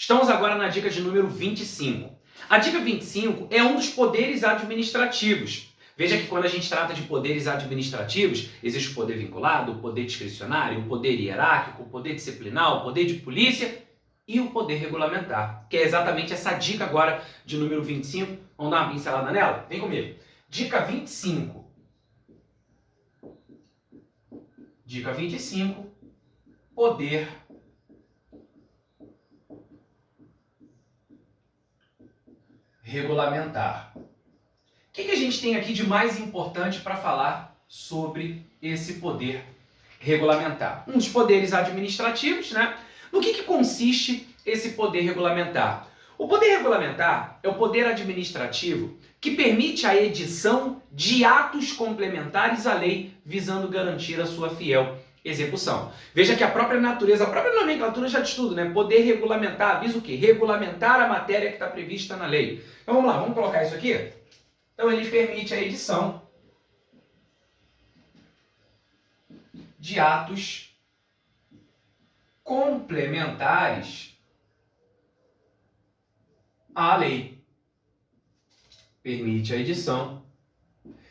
Estamos agora na dica de número 25. A dica 25 é um dos poderes administrativos. Veja que quando a gente trata de poderes administrativos, existe o poder vinculado, o poder discricionário, o poder hierárquico, o poder disciplinar, o poder de polícia e o poder regulamentar, que é exatamente essa dica agora de número 25. Vamos dar uma pincelada nela? Vem comigo. Dica 25. Dica 25. Poder regulamentar. O que a gente tem aqui de mais importante para falar sobre esse poder regulamentar? Um dos poderes administrativos, né? No que consiste esse poder regulamentar? O poder regulamentar é o poder administrativo que permite a edição de atos complementares à lei visando garantir a sua fiel execução. Veja que a própria natureza, a própria nomenclatura já diz tudo, né? Poder regulamentar, avisa o quê? Regulamentar a matéria que está prevista na lei. Então vamos lá, vamos colocar isso aqui? Então ele permite a edição de atos complementares à lei. Permite a edição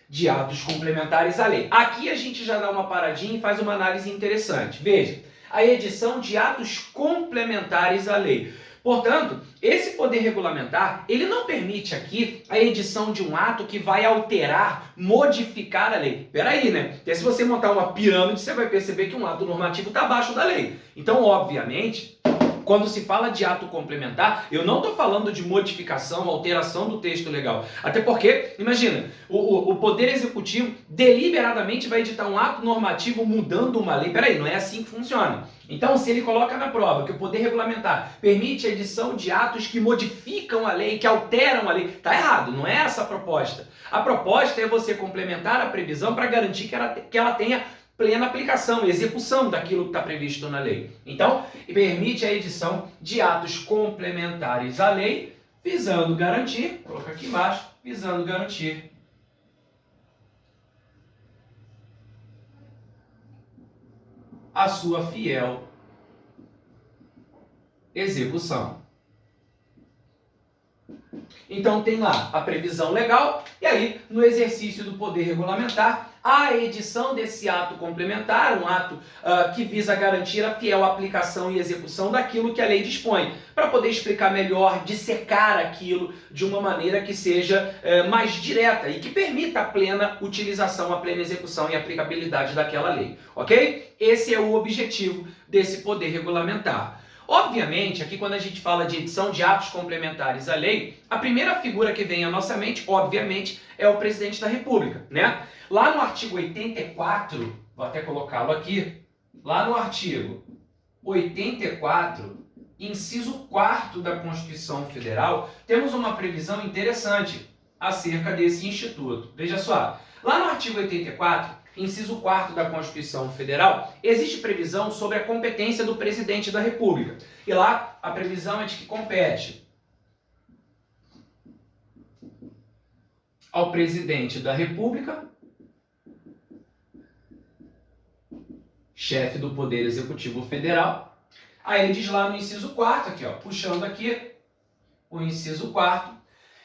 de atos complementares à lei. Aqui a gente já dá uma paradinha e faz uma análise interessante. Veja, a edição de atos complementares à lei. Portanto, esse poder regulamentar, ele não permite aqui a edição de um ato que vai alterar, modificar a lei. Peraí, né? Porque se você montar uma pirâmide, você vai perceber que um ato normativo está abaixo da lei. Então, obviamente, quando se fala de ato complementar, eu não estou falando de modificação, alteração do texto legal. Até porque, imagina, o Poder Executivo deliberadamente vai editar um ato normativo mudando uma lei. Peraí, não é assim que funciona. Então, se ele coloca na prova que o Poder Regulamentar permite a edição de atos que modificam a lei, que alteram a lei, está errado, não é essa a proposta. A proposta é você complementar a previsão para garantir que ela tenha plena aplicação e execução daquilo que está previsto na lei. Então, permite a edição de atos complementares à lei, visando garantir, vou colocar aqui embaixo, visando garantir a sua fiel execução. Então tem lá a previsão legal e aí no exercício do poder regulamentar a edição desse ato complementar, um ato que visa garantir a fiel aplicação e execução daquilo que a lei dispõe, para poder explicar melhor, dissecar aquilo de uma maneira que seja mais direta e que permita a plena utilização, a plena execução e aplicabilidade daquela lei, ok? Esse é o objetivo desse poder regulamentar. Obviamente, aqui quando a gente fala de edição de atos complementares à lei, a primeira figura que vem à nossa mente, obviamente, é o presidente da República, né? Lá no artigo 84, vou até colocá-lo aqui, lá no artigo 84, inciso 4º da Constituição Federal, temos uma previsão interessante acerca desse instituto. Veja só, lá no artigo 84, inciso 4º da Constituição Federal, existe previsão sobre a competência do presidente da República. E lá a previsão é de que compete ao presidente da República, chefe do Poder Executivo Federal. Aí ele diz lá no inciso 4º, aqui ó, puxando aqui o inciso 4º,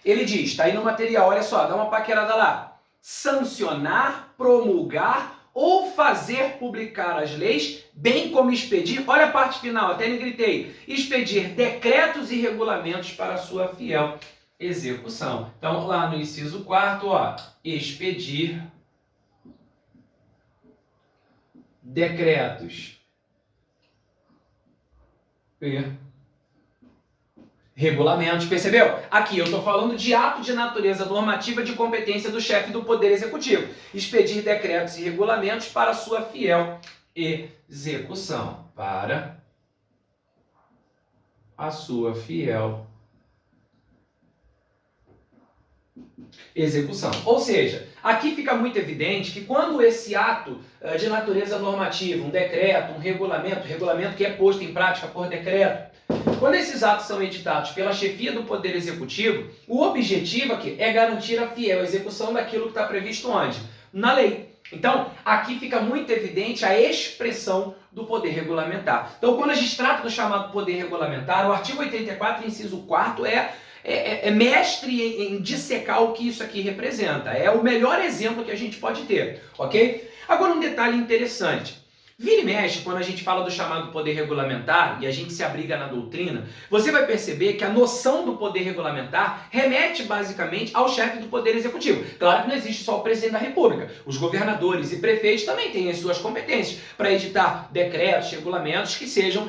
ele diz, tá aí no material, olha só, dá uma paquerada lá. Sancionar, promulgar ou fazer publicar as leis, bem como expedir, olha a parte final, até me gritei, expedir decretos e regulamentos para sua fiel execução. Então, lá no inciso 4º, ó, expedir decretos e regulamentos, percebeu? Aqui eu estou falando de ato de natureza normativa de competência do chefe do Poder Executivo. Expedir decretos e regulamentos para sua fiel execução. Para a sua fiel execução. Ou seja, aqui fica muito evidente que quando esse ato de natureza normativa, um decreto, um regulamento que é posto em prática por decreto, quando esses atos são editados pela chefia do Poder Executivo, o objetivo aqui é garantir a fiel execução daquilo que está previsto onde? Na lei. Então, aqui fica muito evidente a expressão do poder regulamentar. Então, quando a gente trata do chamado poder regulamentar, o artigo 84, inciso 4º, é mestre em dissecar o que isso aqui representa. É o melhor exemplo que a gente pode ter, ok? Agora, um detalhe interessante. Vira e mexe, quando a gente fala do chamado poder regulamentar e a gente se abriga na doutrina, você vai perceber que a noção do poder regulamentar remete basicamente ao chefe do poder executivo. Claro que não existe só o presidente da República. Os governadores e prefeitos também têm as suas competências para editar decretos, regulamentos que sejam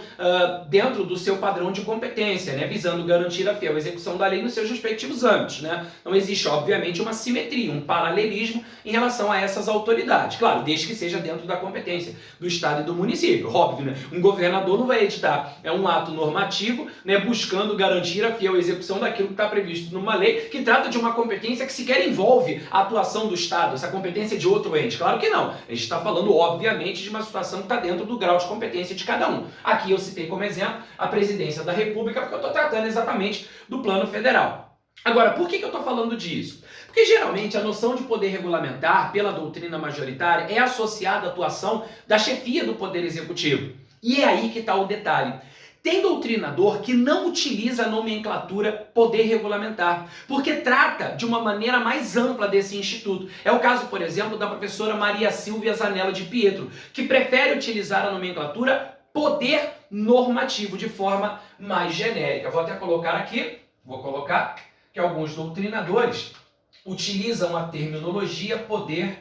dentro do seu padrão de competência, né, visando garantir a fiel execução da lei nos seus respectivos âmbitos, né? Não existe, obviamente, uma simetria, um paralelismo em relação a essas autoridades. Claro, desde que seja dentro da competência do Estado e do município, óbvio, né? Um governador não vai editar um ato normativo, né, buscando garantir a fiel execução daquilo que está previsto numa lei que trata de uma competência que sequer envolve a atuação do Estado, essa competência de outro ente. Claro que não. A gente está falando, obviamente, de uma situação que está dentro do grau de competência de cada um. Aqui eu citei como exemplo a presidência da República, porque eu estou tratando exatamente do plano federal. Agora, por que eu estou falando disso? Porque geralmente a noção de poder regulamentar, pela doutrina majoritária, é associada à atuação da chefia do poder executivo. E é aí que está o detalhe. Tem doutrinador que não utiliza a nomenclatura poder regulamentar, porque trata de uma maneira mais ampla desse instituto. É o caso, por exemplo, da professora Maria Silvia Zanella de Pietro, que prefere utilizar a nomenclatura poder normativo de forma mais genérica. Vou até colocar aqui, que alguns doutrinadores utilizam a terminologia poder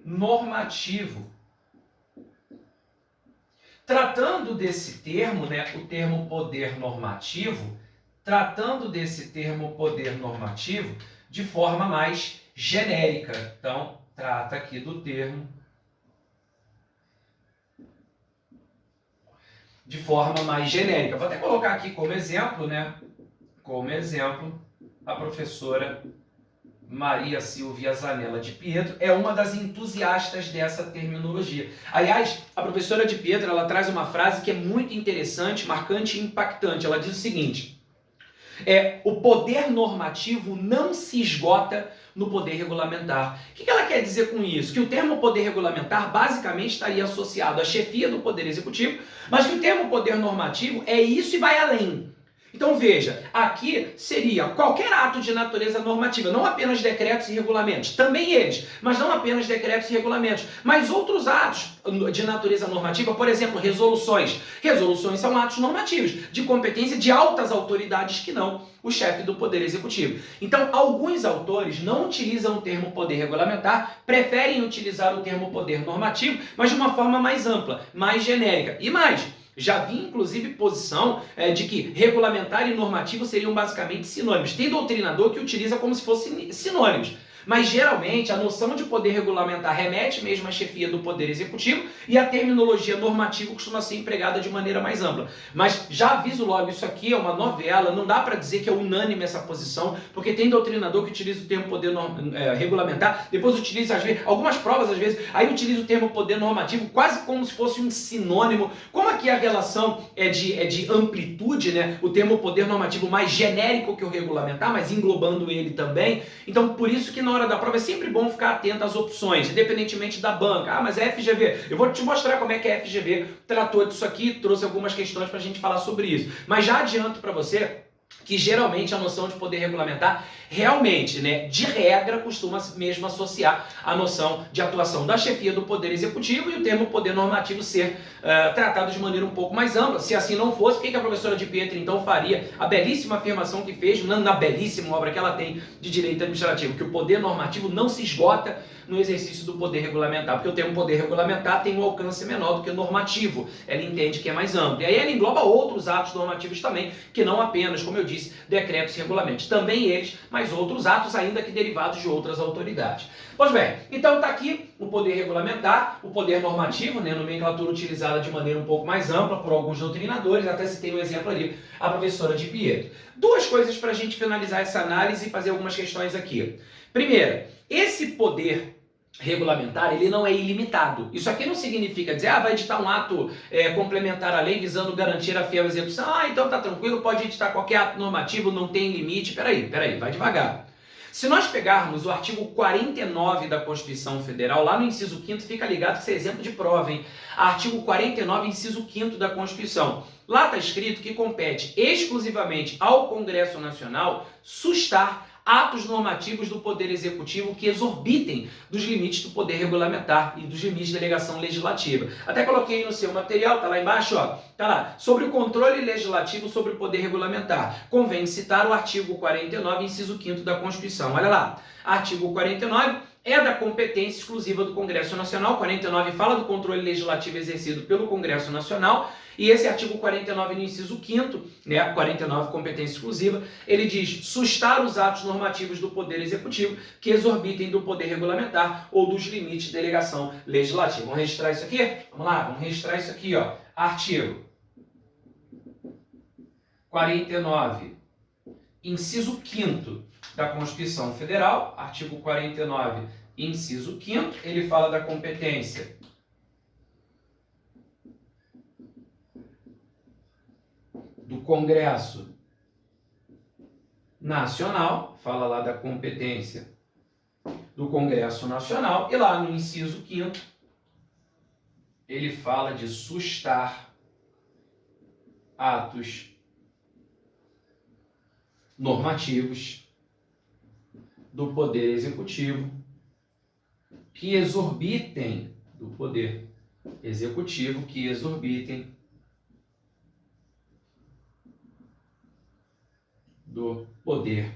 normativo. Tratando desse termo, né, o termo poder normativo, de forma mais genérica. Então, trata aqui do termo de forma mais genérica. Vou até colocar aqui como exemplo, né? Como exemplo, a professora Maria Silvia Zanella de Pietro é uma das entusiastas dessa terminologia. Aliás, a professora de Pietro, ela traz uma frase que é muito interessante, marcante e impactante. Ela diz o seguinte: o poder normativo não se esgota no poder regulamentar. O que ela quer dizer com isso? Que o termo poder regulamentar basicamente estaria associado à chefia do poder executivo, mas que o termo poder normativo é isso e vai além. Então veja, aqui seria qualquer ato de natureza normativa, não apenas decretos e regulamentos, também eles, mas não apenas decretos e regulamentos, mas outros atos de natureza normativa, por exemplo, resoluções. Resoluções são atos normativos, de competência de altas autoridades que não o chefe do Poder Executivo. Então, alguns autores não utilizam o termo poder regulamentar, preferem utilizar o termo poder normativo, mas de uma forma mais ampla, mais genérica. E mais, já vi, inclusive, posição de que regulamentar e normativo seriam basicamente sinônimos. Tem doutrinador que utiliza como se fossem sinônimos. Mas, geralmente, a noção de poder regulamentar remete mesmo à chefia do Poder Executivo e a terminologia normativa costuma ser empregada de maneira mais ampla. Mas já aviso logo, isso aqui é uma novela, não dá para dizer que é unânime essa posição, porque tem doutrinador que utiliza o termo poder regulamentar, depois utiliza, às vezes, algumas provas, às vezes, aí utiliza o termo poder normativo quase como se fosse um sinônimo. Como aqui a relação é de amplitude, né? O termo poder normativo mais genérico que o regulamentar, mas englobando ele também. Então, por isso que na hora da prova é sempre bom ficar atento às opções, independentemente da banca. Ah, mas é FGV. Eu vou te mostrar como é que a FGV tratou disso aqui, trouxe algumas questões para a gente falar sobre isso. Mas já adianto para você que geralmente a noção de poder regulamentar realmente, né, de regra, costuma mesmo associar a noção de atuação da chefia do Poder Executivo e o termo poder normativo ser tratado de maneira um pouco mais ampla. Se assim não fosse, o que a professora de Pietro então faria? A belíssima afirmação que fez na belíssima obra que ela tem de direito administrativo, que o poder normativo não se esgota no exercício do poder regulamentar, porque o termo poder regulamentar tem um alcance menor do que o normativo. Ela entende que é mais amplo. E aí ela engloba outros atos normativos também, que não apenas, como eu disse, decretos e regulamentos. Também eles, mas outros atos ainda que derivados de outras autoridades. Pois bem, então está aqui o poder regulamentar, o poder normativo, né, nomenclatura utilizada de maneira um pouco mais ampla por alguns doutrinadores, até citei um exemplo ali, a professora de Pietro. Duas coisas para a gente finalizar essa análise e fazer algumas questões aqui. Primeiro, esse poder regulamentar, ele não é ilimitado. Isso aqui não significa dizer, vai editar um ato complementar à lei visando garantir a fiel execução. Então tá tranquilo, pode editar qualquer ato normativo, não tem limite. Peraí, vai devagar. Se nós pegarmos o artigo 49 da Constituição Federal, lá no inciso 5º, fica ligado que isso é exemplo de prova, hein? Artigo 49, inciso 5º da Constituição. Lá está escrito que compete exclusivamente ao Congresso Nacional sustar atos normativos do Poder Executivo que exorbitem dos limites do poder regulamentar e dos limites de delegação legislativa. Até coloquei no seu material, tá lá embaixo, ó, tá lá, sobre o controle legislativo sobre o poder regulamentar. Convém citar o artigo 49, inciso 5º da Constituição. Olha lá, artigo 49 é da competência exclusiva do Congresso Nacional. 49 fala do controle legislativo exercido pelo Congresso Nacional. E esse artigo 49, no inciso 5º, né, 49, competência exclusiva, ele diz sustar os atos normativos do Poder Executivo que exorbitem do poder regulamentar ou dos limites de delegação legislativa. Vamos registrar isso aqui? Vamos lá, vamos registrar isso aqui, ó. Artigo 49, inciso 5º da Constituição Federal, artigo 49, inciso 5º, ele fala da competência do Congresso Nacional, fala lá da competência do Congresso Nacional, e lá no inciso 5º, ele fala de sustar atos normativos do Poder Executivo que exorbitem do Poder Executivo, que exorbitem do poder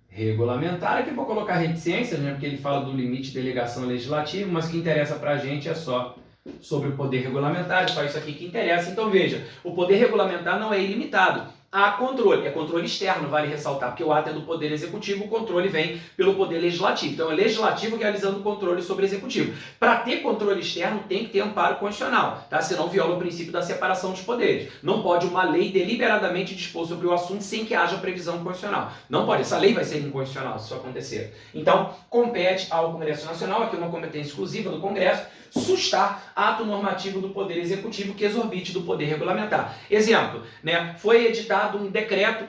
regulamentar. Aqui eu vou colocar reticências, né, porque ele fala do limite de delegação legislativa, mas o que interessa para a gente é só sobre o poder regulamentar, é só isso aqui que interessa. Então veja, o poder regulamentar não é ilimitado. Há controle, é controle externo, vale ressaltar, porque o ato é do Poder Executivo, o controle vem pelo Poder Legislativo. Então é o Legislativo realizando o controle sobre o Executivo. Para ter controle externo tem que ter amparo constitucional, tá? Senão viola o princípio da separação dos poderes. Não pode uma lei deliberadamente dispor sobre o assunto sem que haja previsão constitucional. Não pode, essa lei vai ser inconstitucional se isso acontecer. Então compete ao Congresso Nacional, aqui uma competência exclusiva do Congresso, sustar ato normativo do Poder Executivo que exorbite do poder regulamentar. Exemplo, né? Foi editado um decreto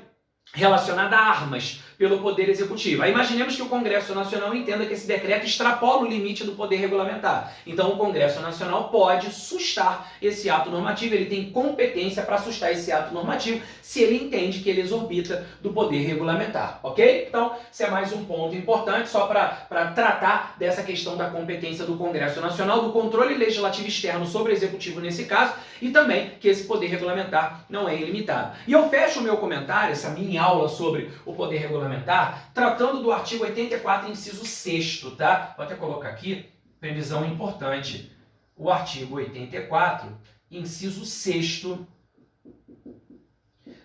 relacionado a armas pelo Poder Executivo. Aí imaginemos que o Congresso Nacional entenda que esse decreto extrapola o limite do poder regulamentar. Então o Congresso Nacional pode sustar esse ato normativo, ele tem competência para sustar esse ato normativo se ele entende que ele exorbita do poder regulamentar, ok? Então, esse é mais um ponto importante, só para tratar dessa questão da competência do Congresso Nacional, do controle legislativo externo sobre o Executivo nesse caso, e também que esse poder regulamentar não é ilimitado. E eu fecho o meu comentário, essa mini aula sobre o poder regulamentar, tratando do artigo 84, inciso 6º, tá? Vou até colocar aqui, previsão importante. O artigo 84, inciso 6º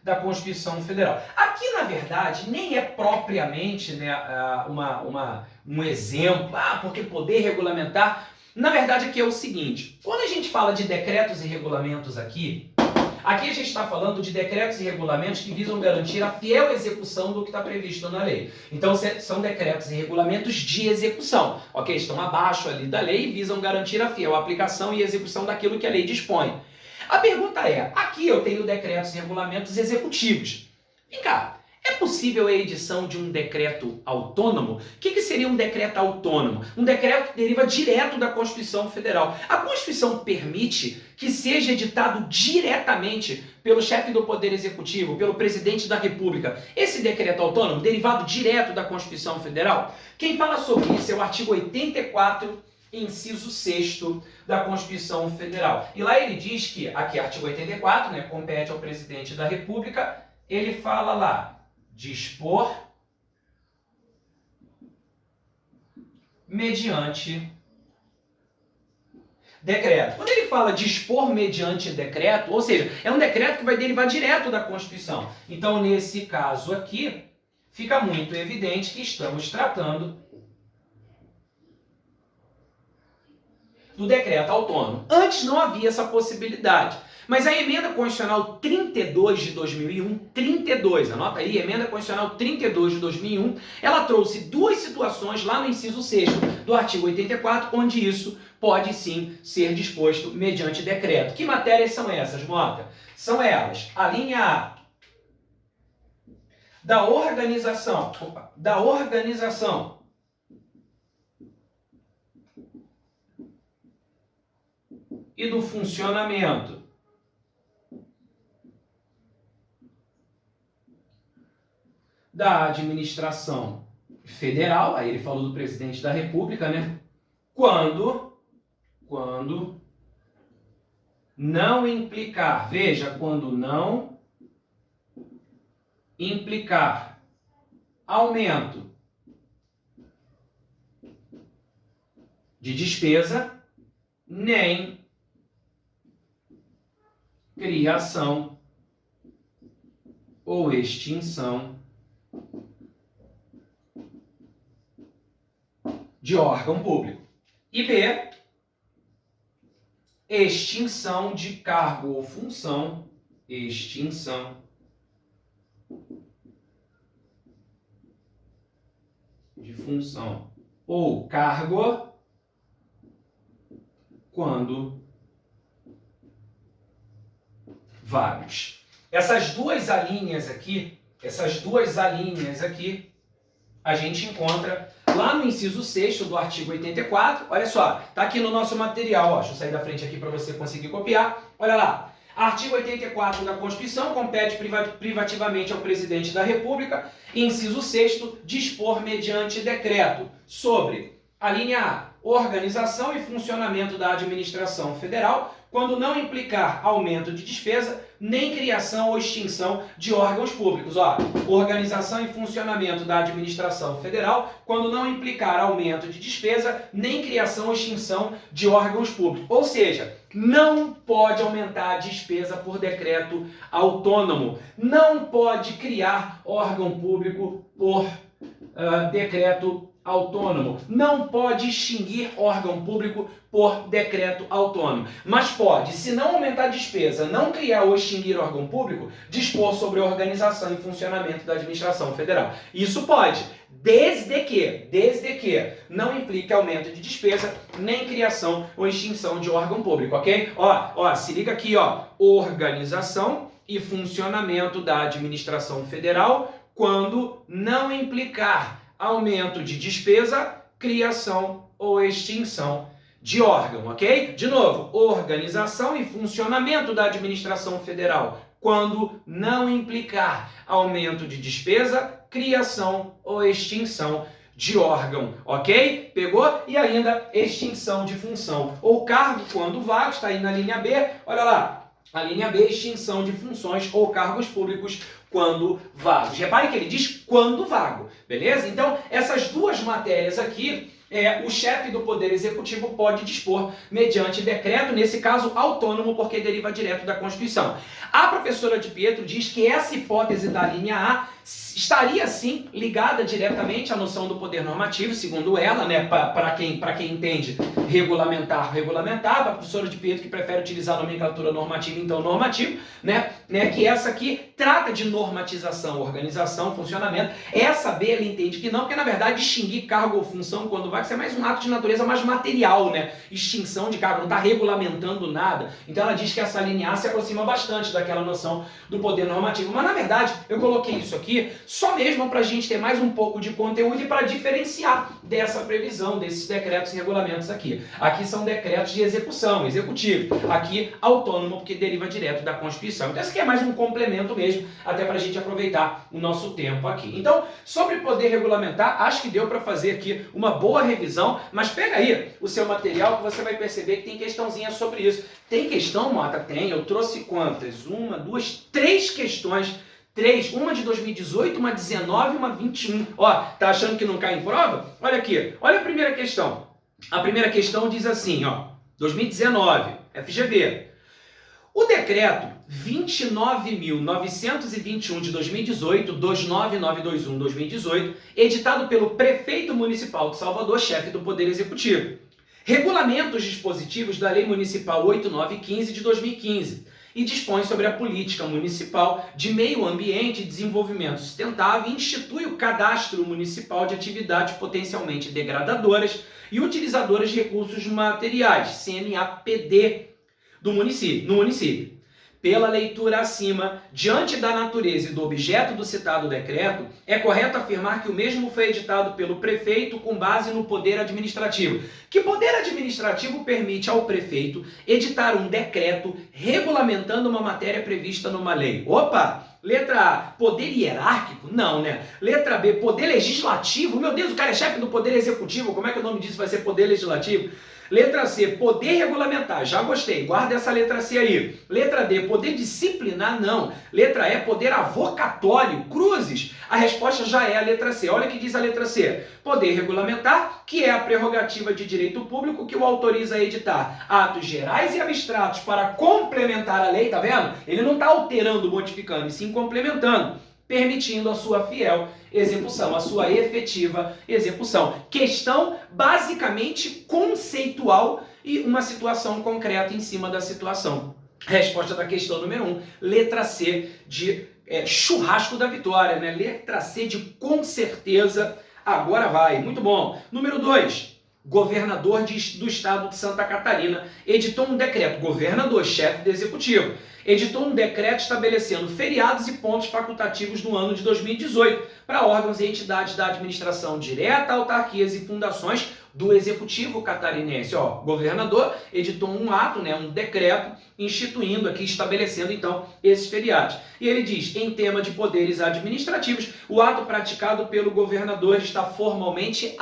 da Constituição Federal. Aqui, na verdade, nem é propriamente, né, um exemplo, porque poder regulamentar. Na verdade, aqui é o seguinte, quando a gente fala de decretos e regulamentos aqui a gente está falando de decretos e regulamentos que visam garantir a fiel execução do que está previsto na lei. Então, são decretos e regulamentos de execução, ok? Estão abaixo ali da lei e visam garantir a fiel aplicação e execução daquilo que a lei dispõe. A pergunta é, aqui eu tenho decretos e regulamentos executivos. Vem cá, é possível a edição de um decreto autônomo? O que seria um decreto autônomo? Um decreto que deriva direto da Constituição Federal. A Constituição permite que seja editado diretamente pelo chefe do Poder Executivo, pelo presidente da República, esse decreto autônomo, derivado direto da Constituição Federal? Quem fala sobre isso é o artigo 84, inciso 6º da Constituição Federal. E lá ele diz que, aqui artigo 84, né, compete ao presidente da República, ele fala lá, dispor mediante decreto. Quando ele fala dispor mediante decreto, ou seja, é um decreto que vai derivar direto da Constituição. Então, nesse caso aqui, fica muito evidente que estamos tratando do decreto autônomo. Antes não havia essa possibilidade. Mas a Emenda Constitucional 32 de 2001, 32, anota aí, Emenda Constitucional 32 de 2001, ela trouxe duas situações lá no inciso 6º do artigo 84, onde isso pode sim ser disposto mediante decreto. Que matérias são essas, Mota? São elas, a linha A, da organização e do funcionamento da administração federal, aí ele falou do presidente da República, né? Quando não implicar, veja, quando não implicar aumento de despesa, nem criação ou extinção de órgão público. E B, extinção de cargo ou função, extinção de função ou cargo quando vários. Essas duas alíneas aqui, a gente encontra lá no inciso 6º do artigo 84, olha só, tá aqui no nosso material, ó, deixa eu sair da frente aqui para você conseguir copiar, olha lá. Artigo 84 da Constituição compete privativamente ao presidente da República, inciso 6º, dispor mediante decreto sobre a linha A, organização e funcionamento da administração federal, quando não implicar aumento de despesa, nem criação ou extinção de órgãos públicos. Ó, organização e funcionamento da administração federal, quando não implicar aumento de despesa, nem criação ou extinção de órgãos públicos. Ou seja, não pode aumentar a despesa por decreto autônomo. Não pode criar órgão público por decreto autônomo. Não pode extinguir órgão público por decreto autônomo. Mas pode, se não aumentar a despesa, não criar ou extinguir órgão público, dispor sobre a organização e funcionamento da administração federal. Isso pode, desde que não implique aumento de despesa, nem criação ou extinção de órgão público, ok? Ó, se liga aqui, ó. Organização e funcionamento da administração federal quando não implicar aumento de despesa, criação ou extinção de órgão, ok? De novo, organização e funcionamento da administração federal, quando não implicar aumento de despesa, criação ou extinção de órgão, ok? Pegou? E ainda extinção de função ou cargo, quando vago, está aí na linha B, olha lá. A linha B, extinção de funções ou cargos públicos quando vagos. Repare que ele diz quando vago, beleza? Então, essas duas matérias aqui, o chefe do Poder Executivo pode dispor mediante decreto, nesse caso autônomo, porque deriva direto da Constituição. A professora de Pietro diz que essa hipótese da linha A estaria, sim, ligada diretamente à noção do poder normativo, segundo ela, né, para quem entende regulamentar, para a professora de Pietro que prefere utilizar a nomenclatura normativa, então normativo, né, que essa aqui trata de normatização, organização, funcionamento. Essa B, ela entende que não, porque na verdade extinguir cargo ou função quando vai ser mais um ato de natureza mais material, né, extinção de cargo, não está regulamentando nada. Então ela diz que essa linha A se aproxima bastante daquela noção do poder normativo, mas na verdade eu coloquei isso aqui só mesmo para a gente ter mais um pouco de conteúdo e para diferenciar dessa previsão, desses decretos e regulamentos aqui. Aqui são decretos de execução, executivo. Aqui, autônomo, porque deriva direto da Constituição. Então, esse aqui é mais um complemento mesmo, até para a gente aproveitar o nosso tempo aqui. Então, sobre poder regulamentar, acho que deu para fazer aqui uma boa revisão, mas pega aí o seu material que você vai perceber que tem questãozinha sobre isso. Tem questão, Mota? Tem. Eu trouxe quantas? 1, 2, 3 questões. 3, uma de 2018, uma 19 e uma 21. Ó, tá achando que não cai em prova? Olha aqui, olha a primeira questão. A primeira questão diz assim, ó, 2019, FGV. O decreto 29.921 de 2018, 29921-2018, editado pelo prefeito municipal de Salvador, chefe do Poder Executivo, regulamenta os dispositivos da Lei Municipal 8915 de 2015, e dispõe sobre a política municipal de meio ambiente e desenvolvimento sustentável e institui o cadastro municipal de atividades potencialmente degradadoras e utilizadoras de recursos materiais, CMAPD, no município. Pela leitura acima, diante da natureza e do objeto do citado decreto, é correto afirmar que o mesmo foi editado pelo prefeito com base no poder administrativo. Que poder administrativo permite ao prefeito editar um decreto regulamentando uma matéria prevista numa lei? Opa! Letra A, poder hierárquico? Não, né? Letra B, poder legislativo? Meu Deus, o cara é chefe do poder executivo, como é que o nome disso vai ser poder legislativo? Letra C, poder regulamentar, já gostei, guarda essa letra C aí. Letra D, poder disciplinar, não. Letra E, poder avocatório, cruzes. A resposta já é a letra C. Olha o que diz a letra C. Poder regulamentar, que é a prerrogativa de direito público que o autoriza a editar atos gerais e abstratos para complementar a lei, tá vendo? Ele não está alterando, modificando, e sim complementando, permitindo a sua fiel execução, a sua efetiva execução. Questão basicamente conceitual e uma situação concreta em cima da situação. Resposta da questão número 1, letra C de churrasco da vitória, né? Letra C de com certeza, agora vai. Muito bom. Número 2. Governador do estado de Santa Catarina editou um decreto, governador, chefe do executivo, editou um decreto estabelecendo feriados e pontos facultativos no ano de 2018 para órgãos e entidades da administração direta, autarquias e fundações do executivo catarinense. Ó, governador editou um ato, né, um decreto instituindo aqui, estabelecendo então esses feriados. E ele diz, em tema de poderes administrativos, o ato praticado pelo governador está formalmente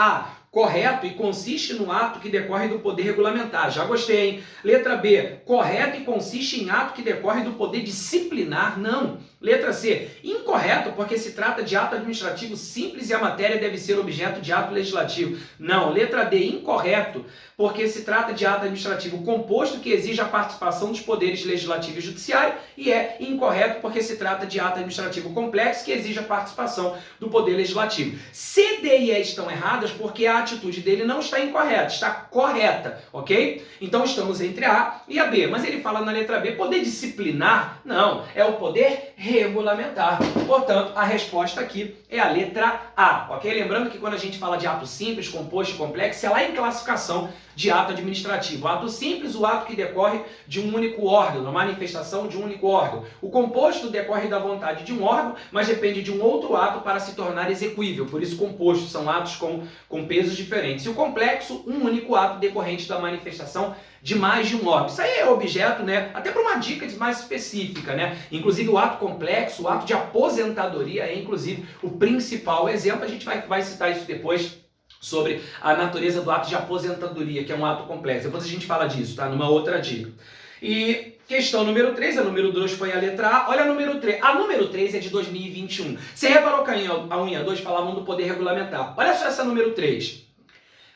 correto e consiste no ato que decorre do poder regulamentar. Já gostei, hein? Letra B, correto e consiste em ato que decorre do poder disciplinar. Não. Letra C, incorreto porque se trata de ato administrativo simples e a matéria deve ser objeto de ato legislativo. Não. Letra D, incorreto porque se trata de ato administrativo composto que exige a participação dos poderes legislativo e judiciário, e é incorreto porque se trata de ato administrativo complexo que exige a participação do poder legislativo. C, D e E estão erradas porque a atitude dele não está incorreta, está correta, ok? Então estamos entre a A e a B, mas ele fala na letra B, poder disciplinar? Não, é o poder regulamentar. Portanto, a resposta aqui é a letra A, ok? Lembrando que quando a gente fala de ato simples, composto e complexo, é lá em classificação de ato administrativo. O ato simples, o ato que decorre de um único órgão, a manifestação de um único órgão. O composto decorre da vontade de um órgão, mas depende de um outro ato para se tornar execuível. Por isso, composto são atos com pesos diferentes. E o complexo, um único ato decorrente da manifestação de mais de um órgão. Isso aí é objeto, né, até para uma dica mais específica, né? Inclusive o ato complexo, o ato de aposentadoria é inclusive o principal exemplo. A gente vai citar isso depois sobre a natureza do ato de aposentadoria, que é um ato complexo. Depois a gente fala disso, tá? Numa outra dica. E questão número 3, a número 2 foi a letra A. Olha a número 3. A número 3 é de 2021. Você reparou que a 1 e a 2 falavam do poder regulamentar. Olha só essa número 3.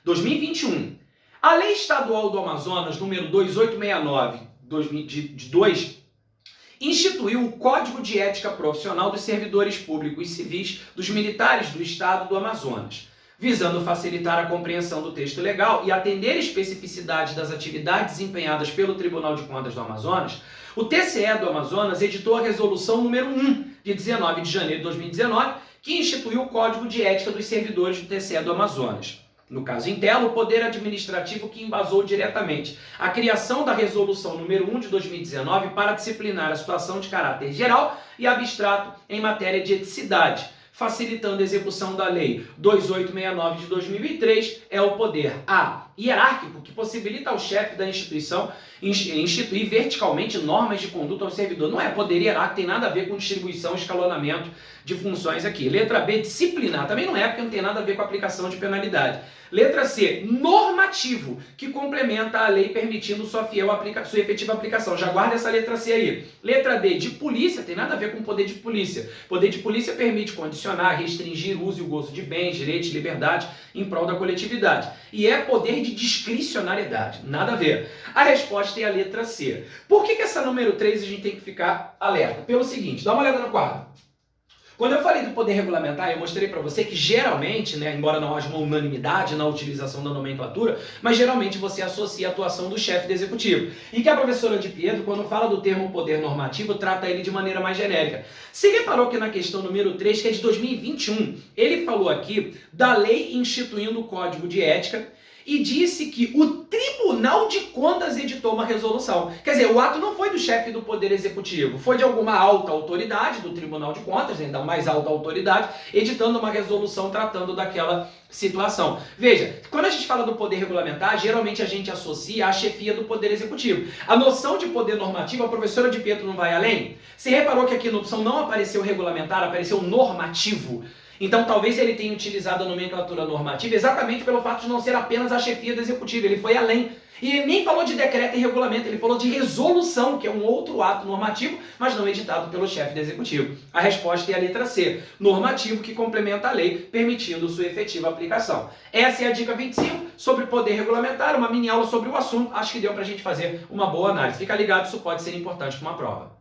2021. A Lei Estadual do Amazonas, número 2869, de 2, instituiu o Código de Ética Profissional dos Servidores Públicos e Civis dos Militares do Estado do Amazonas, visando facilitar a compreensão do texto legal e atender a especificidade das atividades desempenhadas pelo Tribunal de Contas do Amazonas. O TCE do Amazonas editou a Resolução número 1, de 19 de janeiro de 2019, que instituiu o Código de Ética dos Servidores do TCE do Amazonas. No caso Intelo, o Poder Administrativo que embasou diretamente a criação da Resolução número 1 de 2019 para disciplinar a situação de caráter geral e abstrato em matéria de eticidade, facilitando a execução da Lei 2869 de 2003, é o poder A, hierárquico, que possibilita ao chefe da instituição instituir verticalmente normas de conduta ao servidor. Não é poder hierárquico, tem nada a ver com distribuição, escalonamento de funções aqui. Letra B, disciplinar, também não é, porque não tem nada a ver com aplicação de penalidade. Letra C, normativo, que complementa a lei permitindo sua efetiva aplicação. Já guarda essa letra C aí. Letra D, de polícia, tem nada a ver com poder de polícia. Poder de polícia permite condicionar, restringir o uso e o gozo de bens, direitos e liberdade em prol da coletividade. E é poder de discricionariedade, nada a ver. A resposta é a letra C. Por que essa número 3 a gente tem que ficar alerta? Pelo seguinte, dá uma olhada no quadro. Quando eu falei do poder regulamentar, eu mostrei para você que geralmente, né, embora não haja uma unanimidade na utilização da nomenclatura, mas geralmente você associa a atuação do chefe do executivo. E que a professora de Pietro, quando fala do termo poder normativo, trata ele de maneira mais genérica. Você reparou que na questão número 3, que é de 2021, ele falou aqui da lei instituindo o Código de Ética e disse que o Tribunal de Contas editou uma resolução. Quer dizer, o ato não foi do chefe do Poder Executivo, foi de alguma alta autoridade do Tribunal de Contas, ainda mais alta autoridade, editando uma resolução tratando daquela situação. Veja, quando a gente fala do poder regulamentar, geralmente a gente associa à chefia do Poder Executivo. A noção de poder normativo, a professora de Pietro não vai além? Você reparou que aqui na opção não apareceu regulamentar, apareceu normativo? Então talvez ele tenha utilizado a nomenclatura normativa exatamente pelo fato de não ser apenas a chefia do executivo, ele foi além. E ele nem falou de decreto e regulamento, ele falou de resolução, que é um outro ato normativo, mas não editado pelo chefe do executivo. A resposta é a letra C, normativo que complementa a lei, permitindo sua efetiva aplicação. Essa é a dica 25 sobre poder regulamentar, uma mini aula sobre o assunto. Acho que deu pra gente fazer uma boa análise. Fica ligado, isso pode ser importante para uma prova.